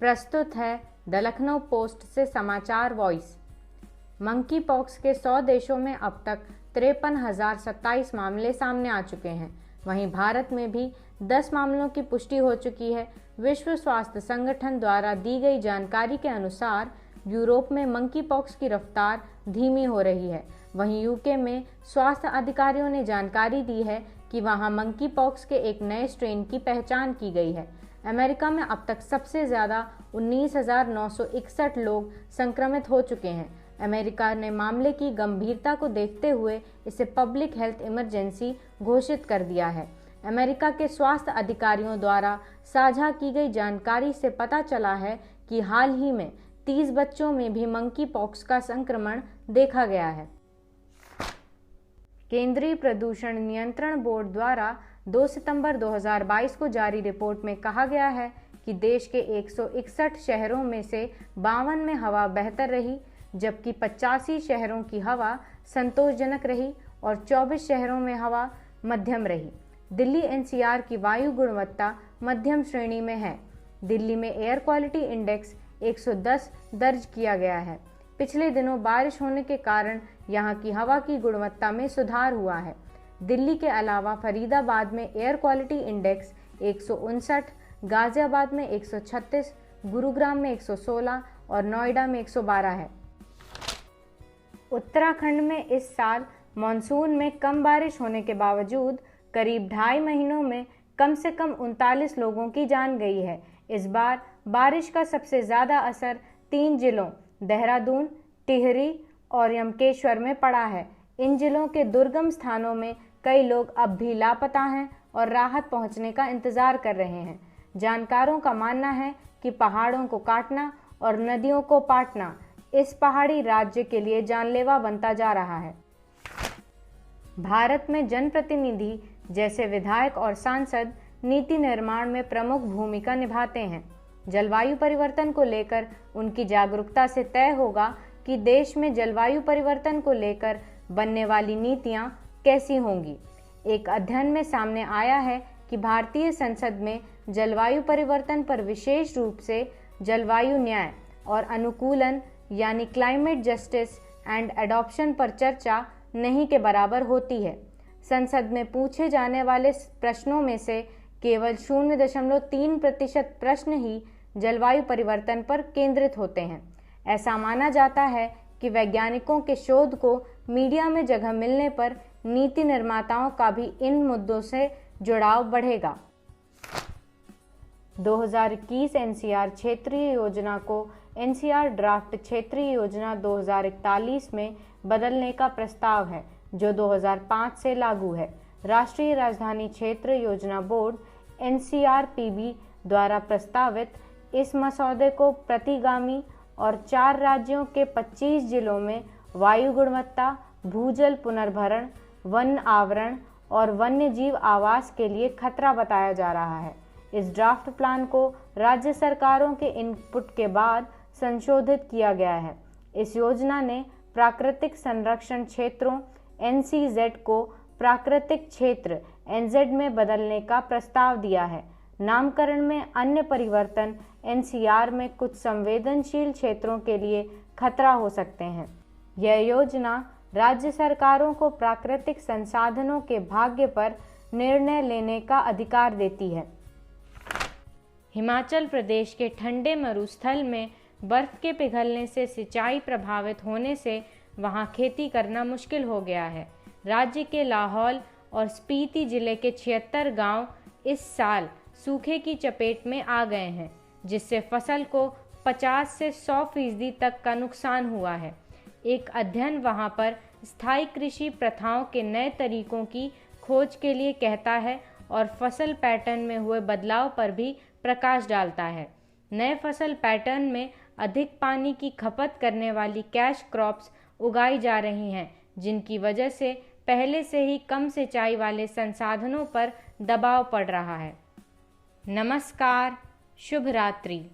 प्रस्तुत है the Lucknow post से समाचार वॉइस। मंकी पॉक्स के 100 देशों में अब तक 53,027 मामले सामने आ चुके हैं। वहीं भारत में भी 10 मामलों की पुष्टि हो चुकी है। विश्व स्वास्थ्य संगठन द्वारा दी गई जानकारी के अनुसार यूरोप में मंकी पॉक्स की रफ्तार धीमी हो रही है। वहीं यूके में स्वास्थ्य अधिकारियों ने जानकारी दी है कि वहां मंकी पॉक्स के एक नए स्ट्रेन की पहचान की गई है। अमेरिका में अब तक सबसे ज़्यादा 19,961 लोग संक्रमित हो चुके हैं। अमेरिका ने मामले की गंभीरता को देखते हुए इसे पब्लिक हेल्थ इमरजेंसी घोषित कर दिया है। अमेरिका के स्वास्थ्य अधिकारियों द्वारा साझा की गई जानकारी से पता चला है कि हाल ही में 30 बच्चों में भी मंकी पॉक्स का संक्रमण देखा गया है। केंद्रीय प्रदूषण नियंत्रण बोर्ड द्वारा 2 सितंबर 2022 को जारी रिपोर्ट में कहा गया है कि देश के 161 शहरों में से 52 में हवा बेहतर रही, जबकि 85 शहरों की हवा संतोषजनक रही और 24 शहरों में हवा मध्यम रही। दिल्ली एनसीआर की वायु गुणवत्ता मध्यम श्रेणी में है। दिल्ली में एयर क्वालिटी इंडेक्स 110 दर्ज किया गया है। पिछले दिनों बारिश होने के कारण यहां की हवा की गुणवत्ता में सुधार हुआ है। दिल्ली के अलावा फरीदाबाद में एयर क्वालिटी इंडेक्स 159, गाजियाबाद में 136, गुरुग्राम में 116 और नोएडा में 112 है। उत्तराखंड में इस साल मानसून में कम बारिश होने के बावजूद करीब 2.5 महीनों में कम से कम 39 लोगों की जान गई है। इस बार बारिश का सबसे ज़्यादा असर 3 जिलों देहरादून, टिहरी और यमकेश्वर में पड़ा है। इन जिलों के दुर्गम स्थानों में कई लोग अब भी लापता हैं और राहत पहुंचने का इंतजार कर रहे हैं। जानकारों का मानना है कि पहाड़ों को काटना और नदियों को पाटना इस पहाड़ी राज्य के लिए जानलेवा बनता जा रहा है। भारत में जनप्रतिनिधि जैसे विधायक और सांसद नीति निर्माण में प्रमुख भूमिका निभाते हैं। जलवायु परिवर्तन को लेकर उनकी जागरूकता से तय होगा कि देश में जलवायु परिवर्तन को लेकर बनने वाली नीतियां कैसी होंगी। एक अध्ययन में सामने आया है कि भारतीय संसद में जलवायु परिवर्तन पर विशेष रूप से जलवायु न्याय और अनुकूलन यानी क्लाइमेट जस्टिस एंड एडॉप्शन पर चर्चा नहीं के बराबर होती है। संसद में पूछे जाने वाले प्रश्नों में से केवल 0.3% प्रश्न ही जलवायु परिवर्तन पर केंद्रित होते हैं। ऐसा माना जाता है कि वैज्ञानिकों के शोध को मीडिया में जगह मिलने पर नीति निर्माताओं का भी इन मुद्दों से जुड़ाव बढ़ेगा। 2021 एनसीआर क्षेत्रीय योजना को एनसीआर ड्राफ्ट क्षेत्रीय योजना 2041 में बदलने का प्रस्ताव है, जो 2005 से लागू है। राष्ट्रीय राजधानी क्षेत्र योजना बोर्ड एनसीआरपीबी द्वारा प्रस्तावित इस मसौदे को प्रतिगामी और 4 राज्यों के 25 जिलों में वायु गुणवत्ता, भूजल पुनर्भरण, वन आवरण और वन्य जीव आवास के लिए खतरा बताया जा रहा है। इस ड्राफ्ट प्लान को राज्य सरकारों के इनपुट के बाद संशोधित किया गया है। इस योजना ने प्राकृतिक संरक्षण क्षेत्रों एनसीजेड को प्राकृतिक क्षेत्र एनजेड में बदलने का प्रस्ताव दिया है। नामकरण में अन्य परिवर्तन एनसीआर में कुछ संवेदनशील क्षेत्रों के लिए खतरा हो सकते हैं। यह योजना राज्य सरकारों को प्राकृतिक संसाधनों के भाग्य पर निर्णय लेने का अधिकार देती है। हिमाचल प्रदेश के ठंडे मरुस्थल में बर्फ के पिघलने से सिंचाई प्रभावित होने से वहां खेती करना मुश्किल हो गया है। राज्य के लाहौल और स्पीति जिले के 76 गांव इस साल सूखे की चपेट में आ गए हैं, जिससे फसल को 50 से 100% तक का नुकसान हुआ है। एक अध्ययन वहां पर स्थायी कृषि प्रथाओं के नए तरीकों की खोज के लिए कहता है और फसल पैटर्न में हुए बदलाव पर भी प्रकाश डालता है। नए फसल पैटर्न में अधिक पानी की खपत करने वाली कैश क्रॉप्स उगाई जा रही हैं, जिनकी वजह से पहले से ही कम सिंचाई वाले संसाधनों पर दबाव पड़ रहा है। नमस्कार, शुभ रात्रि।